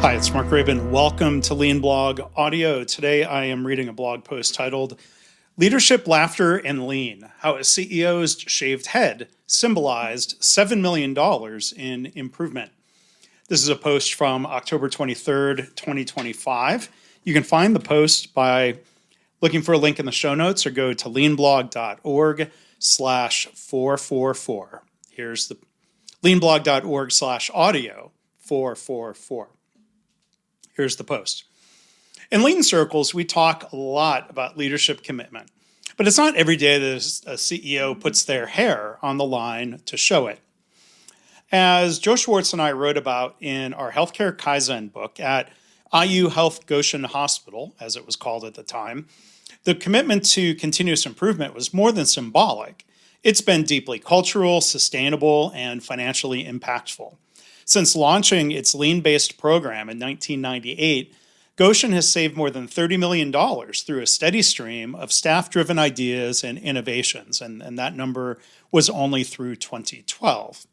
Hi, it's Mark Graban. Welcome to Lean Blog Audio. Today I am reading a blog post titled Leadership, Laughter, and Lean, How a CEO's Shaved Head Symbolized $7 million in Improvement. This is a post from October 23rd, 2025. You can find the post by looking for a link in the show notes or go to leanblog.org/444. Here's the leanblog.org/audio 444. Here's the post. In lean circles, we talk a lot about leadership commitment, but it's not every day that a CEO puts their hair on the line to show it. As Joe Schwartz and I wrote about in our Healthcare Kaizen book at IU Health Goshen Hospital, as it was called at the time, the commitment to continuous improvement was more than symbolic. It's been deeply cultural, sustainable, and financially impactful. Since launching its lean-based program in 1998, Goshen has saved more than $30 million through a steady stream of staff-driven ideas and innovations, and that number was only through 2012.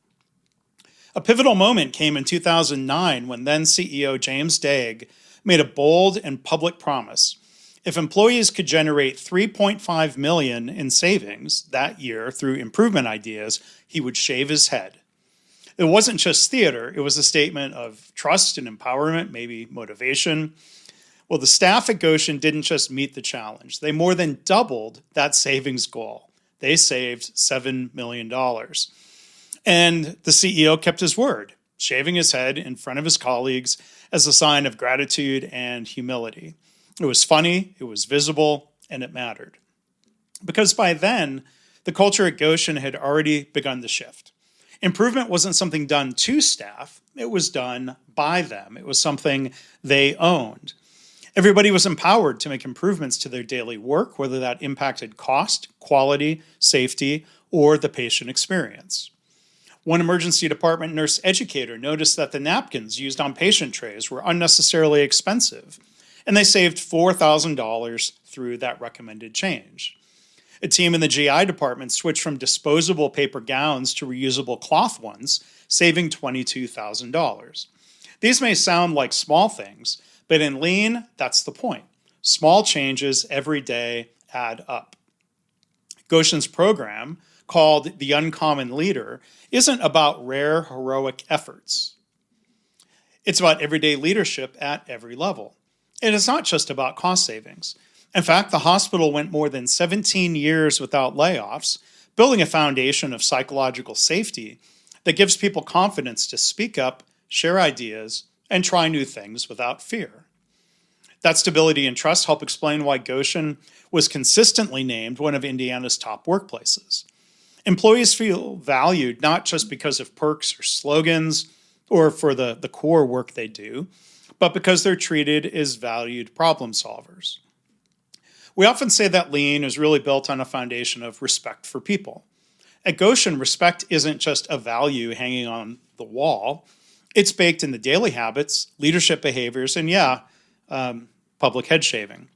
A pivotal moment came in 2009 when then CEO James Dague made a bold and public promise. If employees could generate $3.5 million in savings that year through improvement ideas, he would shave his head. It wasn't just theater, it was a statement of trust and empowerment, maybe motivation. Well, the staff at Goshen didn't just meet the challenge. They more than doubled that savings goal. They saved $7 million. And the CEO kept his word, shaving his head in front of his colleagues as a sign of gratitude and humility. It was funny, it was visible, and it mattered. Because by then, the culture at Goshen had already begun to shift. Improvement wasn't something done to staff, it was done by them. It was something they owned. Everybody was empowered to make improvements to their daily work, whether that impacted cost, quality, safety, or the patient experience. One emergency department nurse educator noticed that the napkins used on patient trays were unnecessarily expensive, and they saved $4,000 through that recommended change. A team in the GI department switched from disposable paper gowns to reusable cloth ones, saving $22,000. These may sound like small things, but in lean, that's the point. Small changes every day add up. Goshen's program, called The Uncommon Leader, isn't about rare, heroic efforts. It's about everyday leadership at every level. And it's not just about cost savings. In fact, the hospital went more than 17 years without layoffs, building a foundation of psychological safety that gives people confidence to speak up, share ideas, and try new things without fear. That stability and trust help explain why Goshen was consistently named one of Indiana's top workplaces. Employees feel valued not just because of perks or slogans or for the core work they do, but because they're treated as valued problem solvers. We often say that lean is really built on a foundation of respect for people. At Goshen, respect isn't just a value hanging on the wall. It's baked in the daily habits, leadership behaviors, and public head shaving.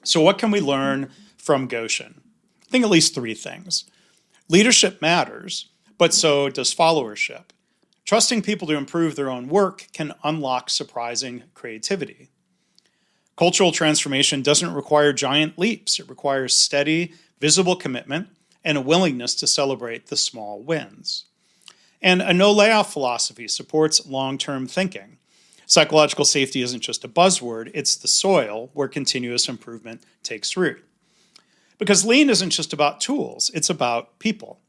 So what can we learn from Goshen? I think at least three things. Leadership matters, but so does followership. Trusting people to improve their own work can unlock surprising creativity. Cultural transformation doesn't require giant leaps. It requires steady, visible commitment and a willingness to celebrate the small wins. And a no-layoff philosophy supports long-term thinking. Psychological safety isn't just a buzzword, it's the soil where continuous improvement takes root. Because lean isn't just about tools, it's about people.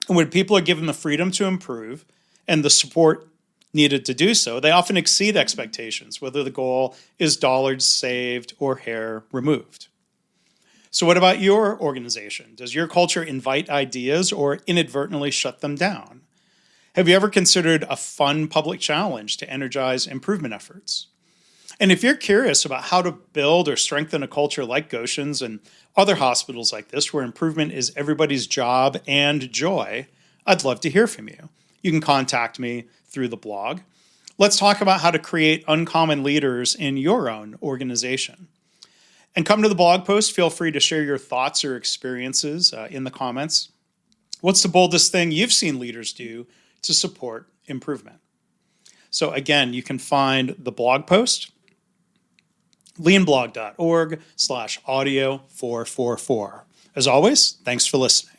And when people are given the freedom to improve and the support needed to do so, they often exceed expectations, whether the goal is dollars saved or hair removed. So what about your organization? Does your culture invite ideas or inadvertently shut them down? Have you ever considered a fun public challenge to energize improvement efforts? And if you're curious about how to build or strengthen a culture like Goshen's and other hospitals like this, where improvement is everybody's job and joy, I'd love to hear from you. You can contact me through the blog. Let's talk about how to create uncommon leaders in your own organization. And come to the blog post. Feel free to share your thoughts or experiences in the comments. What's the boldest thing you've seen leaders do to support improvement? So again, you can find the blog post, leanblog.org/audio444. As always, thanks for listening.